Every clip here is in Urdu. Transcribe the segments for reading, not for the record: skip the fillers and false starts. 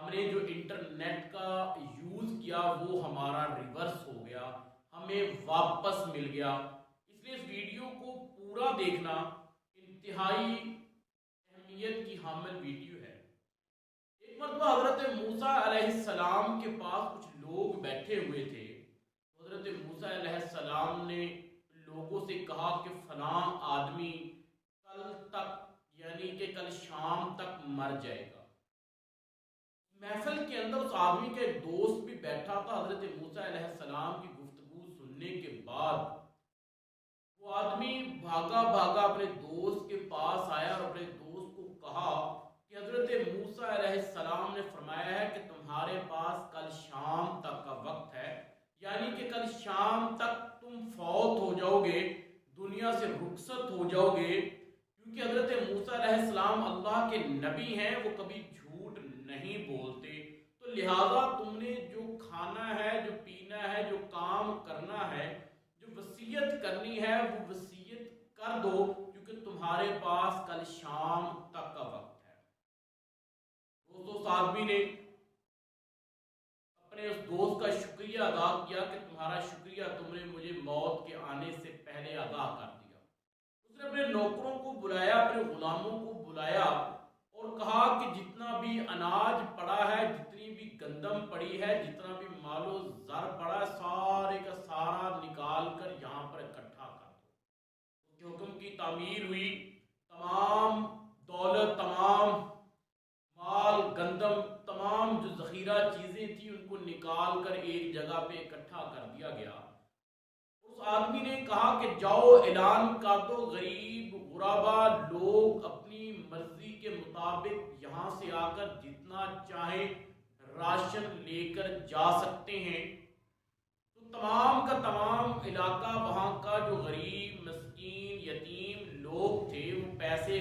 ہم نے جو انٹرنیٹ کا یوز کیا وہ ہمارا ریورس ہو گیا، ہمیں واپس مل گیا۔ اس لیے اس ویڈیو کو پورا دیکھنا انتہائی اہمیت کی حامل ویڈیو ہے۔ ایک مرتبہ حضرت موسیٰ علیہ السلام کے پاس کچھ لوگ بیٹھے ہوئے تھے۔ حضرت موسیٰ علیہ السلام نے لوگوں سے کہا کہ فلاں آدمی کل تک یعنی کہ کل شام تک مر جائے گا۔ محفل کے اندر اس آدمی کا ایک دوست بھی بیٹھا تھا۔ حضرت موسیٰ علیہ السلام کی گفتگو سننے کے بعد وہ آدمی بھاگا بھاگا اپنے دوست کے پاس آیا اور اپنے دوست کو کہا کہ حضرت موسیٰ علیہ السلام نے فرمایا ہے کہ تمہارے پاس کل شام تک کا وقت ہے، یعنی کہ کل شام تک تم فوت ہو جاؤ گے، دنیا سے رخصت ہو جاؤ گے، کیونکہ حضرت موسیٰ علیہ السلام اللہ کے نبی ہیں، وہ کبھی جھوٹ نہیں بولتے، تو لہٰذا تم نے جو کھانا ہے، جو پینا ہے، جو کام کرنا ہے، جو وصیت کرنی ہے وہ وصیت کر دو، کیونکہ تمہارے پاس کل شام تک کا وقت ہے۔ دوستو، اس آدمی نے اپنے اس دوست کا شکریہ ادا کیا کہ تمہارا شکریہ، تم نے مجھے موت کے آنے سے پہلے آگاہ کر دیا۔ اس نے اپنے نوکروں کو بلایا، اپنے غلاموں کو بلایا اور کہا کہ جتنا بھی اناج پڑا ہے، جتنی بھی گندم پڑی ہے، جتنا بھی مال و زر پڑا ہے، سارے کا سارا نکال کر یہاں پر اکٹھا کر دو۔ اس کے حکم کی تعمیر ہوئی، تمام دولت، تمام مال، گندم، تمام جو ذخیرہ چیزیں تھیں ان کو نکال کر ایک جگہ پہ اکٹھا کر دیا گیا۔ اس آدمی نے کہا کہ جاؤ اعلان کر دو، غریب غربا لوگ اپنی مرضی کے مطابق یہاں سے آ کر جتنا چاہیں راشن لے کر جا سکتے ہیں۔ تو تمام کا تمام علاقہ، وہاں کا جو غریب مسکین یتیم لوگ تھے، وہ پیسے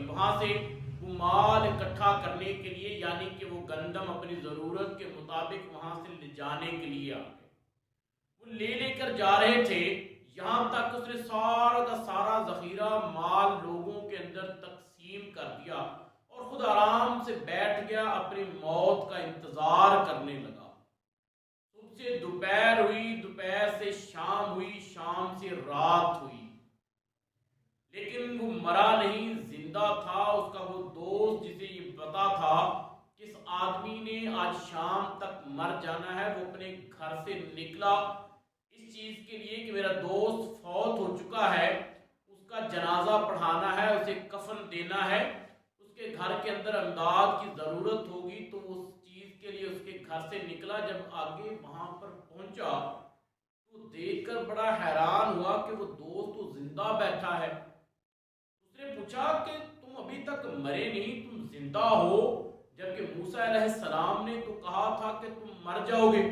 وہاں سے وہ مال اکٹھا کرنے کے لیے، یعنی کہ وہ گندم اپنی ضرورت کے مطابق وہاں سے لے جانے کے لیے آ گئے۔ وہ لے کر جا رہے تھے، یہاں تک اس نے سارا کا سارا ذخیرہ مال لوگوں کے اندر تقسیم کر دیا اور خود آرام سے بیٹھ گیا، اپنی موت کا انتظار کرنے لگا۔ صبح سے دوپہر ہوئی، دوپہر سے شام ہوئی، شام سے رات ہوئی، لیکن وہ مرا نہیں، زندہ تھا۔ اس کا وہ دوست جسے یہ پتا تھا کہ اس آدمی نے آج شام تک مر جانا ہے، وہ اپنے گھر سے نکلا اس چیز کے لیے کہ میرا دوست فوت ہو چکا ہے، اس کا جنازہ پڑھانا ہے، اسے کفن دینا ہے، اس کے گھر کے اندر امداد کی ضرورت ہوگی، تو اس چیز کے لیے اس کے گھر سے نکلا۔ جب آگے وہاں پر پہنچا تو دیکھ کر بڑا حیران ہوا کہ وہ دوست تو زندہ بیٹھا ہے۔ اس نے پوچھا کہ تم ابھی تک مرے نہیں، تم زندہ ہو، جبکہ موسیٰ علیہ السلام نے تو کہا تھا کہ تم مر جاؤ گے۔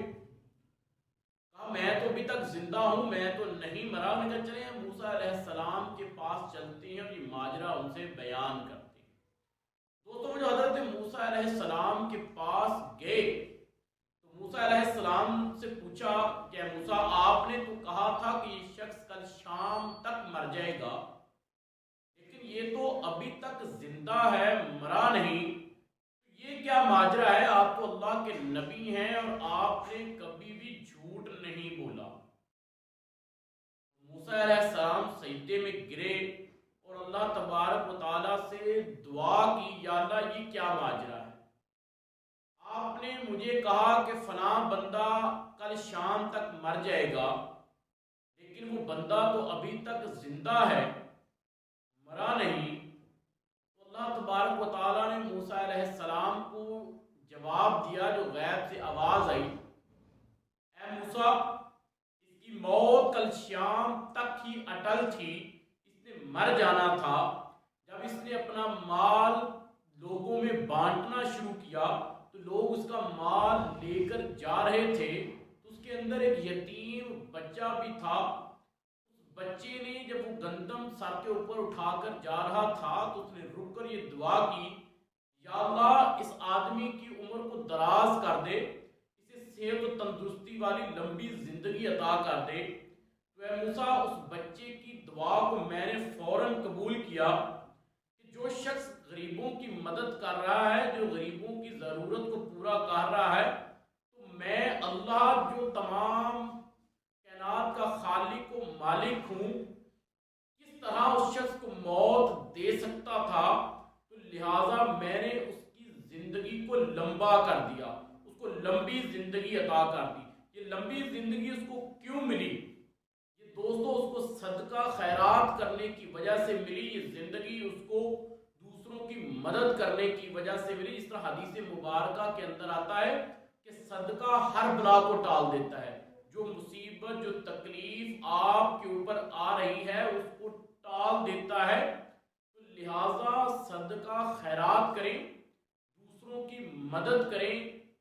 کہا میں تو ابھی تک زندہ ہوں، میں تو نہیں مرا۔ میں کہا چلیں ہم موسیٰ علیہ السلام کے پاس چلتے ہیں اور یہ ماجرا ان سے بیان کرتے ہیں۔ دوستوں، جو حضرت موسیٰ علیہ السلام کے پاس گئے تو موسیٰ علیہ السلام سے پوچھا کہ موسیٰ، آپ نے تو کہا تھا کہ یہ شخص کل شام تک مر جائے گا، لیکن یہ تو ابھی تک زندہ ہے، مرا نہیں، یہ کیا ماجرا ہے؟ آپ تو اللہ کے نبی ہیں اور آپ نے کبھی بھی جھوٹ نہیں بولا۔ موسیٰ علیہ السلام سجدے میں گرے اور اللہ تبارک و تعالیٰ سے دعا کی، یا اللہ یہ کیا ماجرا ہے؟ آپ نے مجھے کہا کہ فلاں بندہ کل شام تک مر جائے گا، لیکن وہ بندہ تو ابھی تک زندہ ہے، مرا نہیں۔ تو اللہ تبارک و تعالیٰ نے موسیٰ علیہ السلام کو جواب دیا، جو غیب سے آواز آئی، اے موسیٰ، اس کی موت کل شام تک ہی اٹل تھی، اس نے مر جانا تھا۔ جب اس نے اپنا مال لوگوں میں بانٹنا شروع کیا تو لوگ اس کا مال لے کر جا رہے تھے، تو اس کے اندر ایک یتیم بچہ بھی تھا۔ بچے نے جب وہ گندم سر کے اوپر اٹھا کر جا رہا تھا تو اس نے رک کر یہ دعا کی، یا اللہ اس آدمی کی عمر کو دراز کر دے، اسے صحت و تندرستی والی لمبی زندگی عطا کر دے۔ تو اے موسیٰ، اس بچے کی دعا کو میں نے فوراً قبول کیا کہ جو شخص غریبوں کی مدد کر رہا ہے، جو غریبوں کی ضرورت کو پورا کر رہا ہے، تو میں اللہ جو تمام کائنات کا خالق و مالک ہوں، کس طرح اس شخص کو موت دے سکتا تھا، تو لہٰذا میں نے اس کی زندگی کو لمبا کر دیا، اس کو لمبی زندگی عطا کر دی۔ یہ لمبی زندگی اس کو کیوں ملی؟ یہ دوستو اس کو صدقہ خیرات کرنے کی وجہ سے ملی، یہ زندگی اس کو دوسروں کی مدد کرنے کی وجہ سے ملی۔ اس طرح حدیث مبارکہ کے اندر آتا ہے کہ صدقہ ہر بلا کو ٹال دیتا ہے، جو مصیبت جو تکلیف آپ کے اوپر آ رہی ہے اس کو ٹال دیتا ہے۔ تو لہٰذا صدقہ خیرات کریں، دوسروں کی مدد کریں۔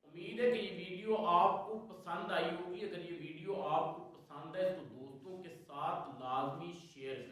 امید ہے کہ یہ ویڈیو آپ کو پسند آئی ہوگی۔ اگر یہ ویڈیو آپ کو پسند ہے تو دوستوں کے ساتھ لازمی شیئر